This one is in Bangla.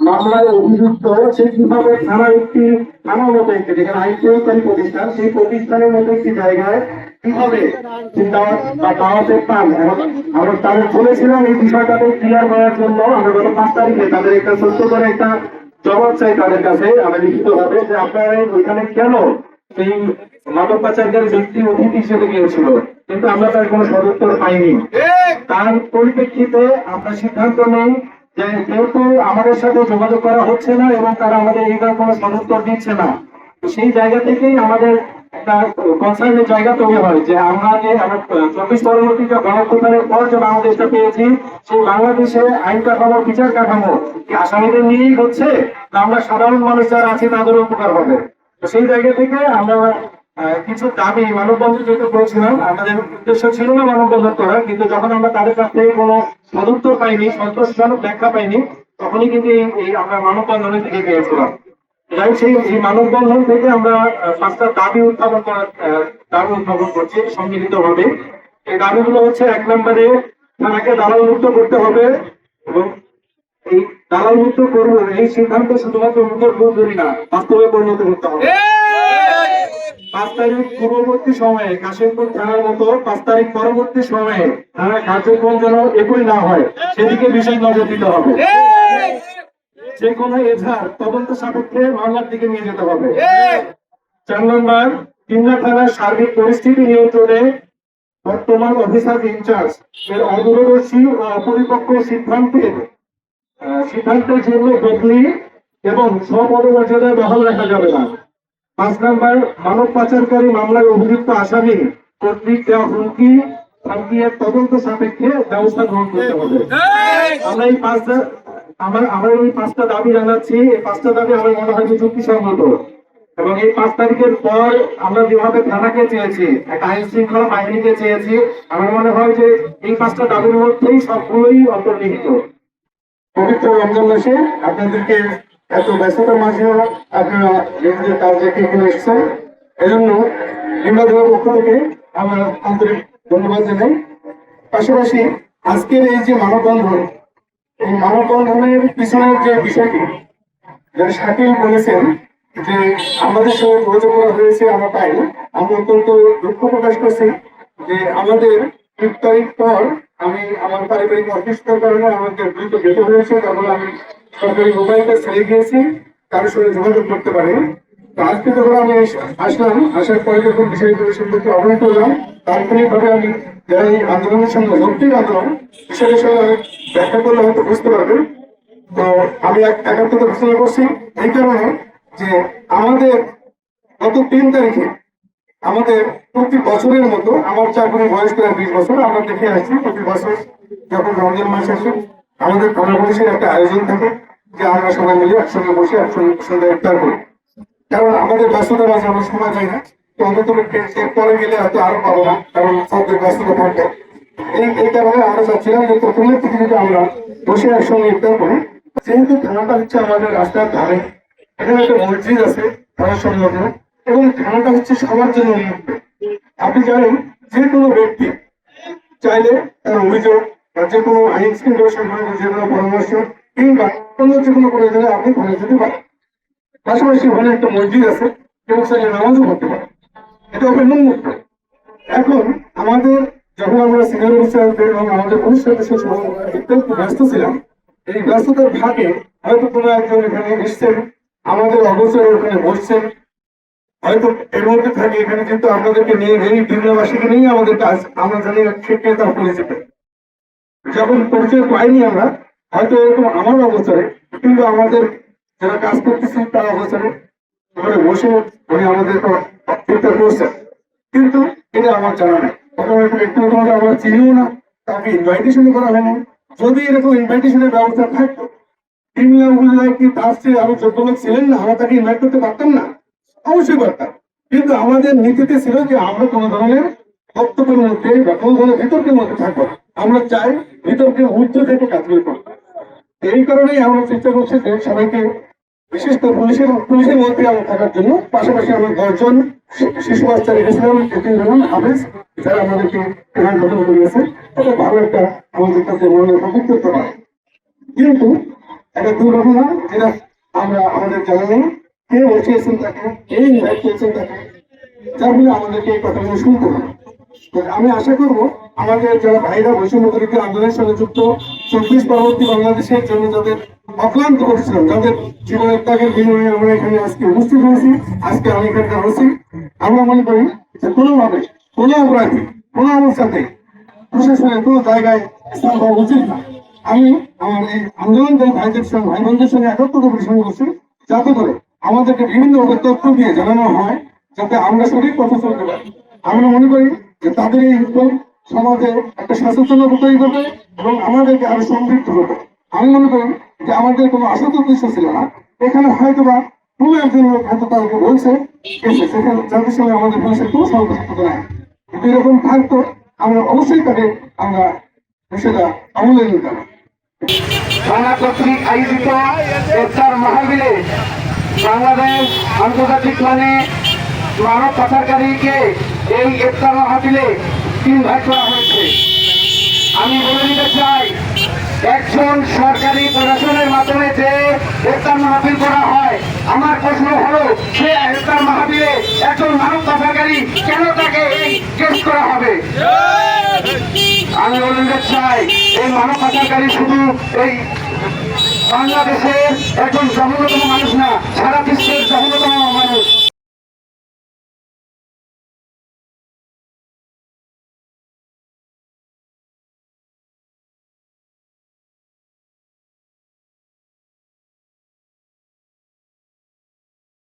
মামলায় অভিযুক্ত সে কিভাবে থানার মতো একটি যেখানে আইন প্রয়োগকারী প্রতিষ্ঠান, সেই প্রতিষ্ঠানের মতো একটি জায়গায় কিভাবে দাওয়াতের পান। আমরা তাদের বলেছিলাম এই বিষয়টাকে ক্লিয়ার করার জন্য আমরা গত 5 তারিখে তাদের একটা সত্য করে একটা জবাব চাই তাদের কাছে আমরা লিখিত হবে যে আপনারা ওইখানে কেন এই মাদক পাচারকারী ব্যক্তি অতিথি হিসেবে গিয়েছিল, কিন্তু আমরা তার কোনো সদুত্তর পাইনি। তার পরিপ্রেক্ষিতে আমরা সিদ্ধান্ত নেই যে যেহেতু আমাদের সাথে যোগাযোগ করা হচ্ছে না এবং তারা আমাদের এইবার কোনো সদুত্তর দিচ্ছে না, সেই জায়গা থেকেই আমাদের একটা কনসার্নের জায়গা তৈরি হয় যে আমরা 24 পরবর্তী গণঅভ্যুত্থানের পর যে বাংলাদেশটা পেয়েছি, সেই বাংলাদেশে আইন কাঠামো বিচার কাঠামো কি আসামিদের নিয়েই হচ্ছে না আমরা সাধারণ মানুষ যারা আছে তাদের উপকার হবে। তো সেই জায়গা থেকে আমরা কিছু দাবি মানববন্ধন যেহেতু করেছিলাম, আমাদের উদ্দেশ্য ছিল না মানববন্ধন করা, কিন্তু যখন আমরা তাদের কাছ থেকে কোনো সদুত্তর পাইনি, সন্তোষজনক ব্যাখ্যা পাইনি, তখনই কিন্তু এই আমরা মানববন্ধনের দিকে গিয়েছিলাম। যাই সেই মানববন্ধন থেকে আমরা 5টা দাবি উত্থাপন করছি সম্মিলিত ভাবে। এই দাবিগুলো হচ্ছে, 1 নম্বরে তাকে দালাল মুক্ত করতে হবে এবং এই দালাল মুক্ত করবো এই সিদ্ধান্ত শুধুমাত্র মুখের বুঝি না, বাস্তবে পরিণত করতে হবে। 5 তারিখ পূর্ববর্তী সময়ে কাশিমপুর থানার মতো 5 তারিখ পরবর্তী সময়ে থানার কার্যক্রম যেন একই না হয় সেদিকে বিশেষ নজর দিতে হবে। যে কোনো এজাহার তদন্ত সাপেক্ষে মামলার দিকে নিয়ে যেতে হবে। 4 নম্বর, কিংলা থানার সার্বিক পরিস্থিতি নিয়ন্ত্রণে বর্তমান অফিসার ইনচার্জ এর অদূরদর্শী ও অপরিপক্ক সিদ্ধান্তের জন্য বদলি এবং স্বপদমর্যাদায় বহাল রাখা যাবে না। 5 নম্বর, মানব পাচারকারী মামলায় অভিযুক্ত আসামি কর্তৃক দেওয়া হুমকি এর তদন্ত সাপেক্ষে ব্যবস্থা গ্রহণ করতে হবে। আমরা এই 5টা দাবি জানাচ্ছি। এই 5টা দাবি আমার মনে হয় যে যুক্তিসঙ্গত এবং এই 5 তারিখের পর আমরা যেভাবে থানাকে চেয়েছি, একটা আইন শৃঙ্খলা বাহিনীকে চেয়েছি, আমার মনে হয় যে এই 5টা দাবির মধ্যেই সবগুলোই অন্তর্নিহিত। পবিত্র রমজান মাসে আপনাদেরকে এত ব্যস্ততার মাঝেও আপনারা নিজেদের কাজ রেখে এখানে এসেছেন, এজন্য নিম্বাধীর পক্ষ থেকে আমরা আন্তরিক ধন্যবাদ জানাই। পাশাপাশি আজকের এই যে মানববন্ধন, এই মানববন্ধনের পিছনের যে বিষয়টি যেটা শাকিল বলেছেন যে আমাদের সঙ্গে যোগাযোগ করা হয়েছে আমরা পাই, আমি অত্যন্ত দুঃখ প্রকাশ করছি যে আমাদের 3 তারিখ পর আমি আমার পারিবারিক অসুস্থতার কারণে আমাকে দ্রুত যেতে হয়েছে, তারপরে আমি সরকারি মোবাইলটা ছেড়ে গিয়েছি, কারোর সঙ্গে যোগাযোগ করতে পারিনি। তো আজকে যখন আমি আসলাম, আসার পরে যখন বিষয়গুলো সম্পর্কে অবহিত হলাম, তাৎক্ষণিকভাবে আমি যারা এই আন্দোলনের সঙ্গে যৌক্তিক আন্দোলন বিষয়টার সঙ্গে ব্যাখ্যা করলে হয়তো বুঝতে পারবেন। তো আমি একাত্মতা ঘোষণা করছি এই কারণে যে আমাদের গত 3 তারিখে আমাদের প্রতি বছরের মতো, আমার চাকরির বয়স প্রায় 20 বছর, আমরা দেখে আসছি প্রতি বছর যখন রমজান মাস আসে আমাদের গণপরিষের একটা আয়োজন থাকে যে আমরা সবাই মিলে একসঙ্গে বসে একসঙ্গে সন্ধ্যা ইফতার করি। কারণ আমাদের ব্যস্ততার মাঝে আমরা সময় পাই না, তো অন্তত পরে গেলে হয়তো আরো পাবো না, কারণ সবদের ব্যস্ততা থাকবে। এই কারণে আমরা চাচ্ছিলাম যে প্রথমের থেকে যদি আমরা বসে একসঙ্গে ইফতার করি। যেহেতু থানাটা হচ্ছে আমাদের রাস্তার ধারে, এখানে একটা মসজিদ আছে থানার সংলগ্ন এবং থানাটা হচ্ছে সবার জন্য উন্মুক্ত। আপনি জানেন যে কোনো ব্যক্তি চাইলে তার অভিযোগ বা যে কোনো আইন শৃঙ্খলা সম্পর্কে যে কোনো পরামর্শ কিংবা অন্য যে কোনো প্রয়োজনে আপনি ঘরে যেতে পারেন। পাশাপাশি ওখানে একটা মসজিদ আছে, কেউ চাইলে নামাজও করতে পারে, এটা হবে উন্মুক্ত। এখন আমাদের যখন আমরা সিনিয়র অফিসারদের এবং আমাদের পুলিশ সদস্যের একটু ব্যস্ত ছিলাম, এই ব্যস্ততার ভাগে হয়তো কোনো একজন এখানে এসছেন, আমাদের অবসরে ওখানে বসছেন, হয়তো এর মধ্যে থাকে এখানে কিন্তু আপনাদেরকে নিয়ে এই দিনবাসীকে নিয়ে আমাদের কাজ, আমরা জানি সেটা তার পরিচিত। যখন পরিচয় পাইনি আমরা, হয়তো এরকম আমার অবসরে কিন্তু আমাদের যারা কাজ করতেছি তার অবসরে ঘরে বসে উনি আমাদের চিন্তা করছেন, কিন্তু এটা আমার জানা নেই। একটু আমরা চিনিও না, তাকে ইনভাইটেশন করা হয়নি। যদি এরকম ইনভাইটেশনের ব্যবস্থা থাকতো, কি তার চেয়ে আমি যোগ্য লোক ছিলেন না, আমরা তাকে ইনভাইট করতে পারতাম না? অবশ্যই পারতাম, কিন্তু আমাদের নীতিতে ছিল যে আমরা কোনো ধরনের বক্তব্যের মধ্যে বা কোনো ধরনের বিতর্কের মধ্যে থাকবো। আমরা চাই বিতর্কের ঊর্ধ্ব থেকে কাজ করবো। এই কারণেই আমরা চেষ্টা করছি যে সবাইকে বিশেষ করে পুলিশের মধ্যে আমরা থাকার জন্য পাশাপাশি আমরা 10 জন শিশু বাচ্চা রেখেছিলাম, 3 জন হাফেজ, যারা আমাদেরকে প্রধান গঠন করিয়েছে। এটা ভালো একটা আমাদের কাছে মনে অভিজ্ঞতা হয়। কিন্তু একটা দুর্ঘটনা, যেটা আমরা আমাদের জানা নেই কে বসিয়েছেন তাকে, কে ইনভাইট করেছেন তাকে, যার ফলে আমাদেরকে এই কথাগুলো শুনতে হবে। আমি আশা করব আমাদের যারা ভাইরা বৈষম্য বিরোধী আন্দোলনের সঙ্গে যুক্ত, 24 পরবর্তী বাংলাদেশের জন্য যাদের অক্লান্ত পরিশ্রম, যাদের জীবনের ত্যাগের বিনিময়ে আমরা এখানে আজকে উপস্থিত হয়েছি, আজকে আমি এখানকার হয়েছি, আমরা মনে করি যে কোনোভাবে কোনো অপরাধী কোনো অবস্থাতে প্রশাসনের কোনো জায়গায় স্থান পাওয়া উচিত না। আমি আমার এই আন্দোলনকারী ভাইদের সঙ্গে ভাই বোনদের সঙ্গে একত্রিত পরিশ্রম করছি, যাতে করে আমাদেরকে বিভিন্নভাবে তথ্য দিয়ে জানানো হয়, যাতে আমরা সঠিক পথে চলতে পারি। আমরা মনে করি যে তাদের এই উদ্যোগ সমাজে একটা সচেতনতা তৈরি করবে এবং আমাদেরকে আরো সমৃদ্ধ করবে। আমি মনে করি যে আমাদের কোনো আসল উদ্দেশ্য ছিল না, এখানে হয়তোবা কোনো একজন লোক হয়তো তাদেরকে বলছে এসে, সেখানে যাদের সঙ্গে আমাদের মানুষের কোনো সংকট নাই। কিন্তু এরকম থাকতো আমরা অবশ্যই তাকে আমরা সেটা আমলে নিতাম। থানা কর্তৃক আয়োজিত ইফতার মাহফিলে বাংলাদেশ আন্তর্জাতিক মানে মানব পাচারকারীকে এই ইফতার মাহফিলে 3 ভাগ করা হয়েছে। আমি বলে দিতে চাই, একজন সরকারি প্রশাসনের মাধ্যমে যে ইফতার মাহফিল করা হয়, আমার প্রশ্ন হলো সে ইফতার মাহফিলে একজন মানব পাচারকারী কেন তাকে এই কেস করা হবে? আমি বলে দিতে চাই, এই মানব পাচারকারী শুধু এই বাংলাদেশের একজন জঘন্যতম মানুষ না, সারা বিশ্বের জঘন্যতম মানুষ।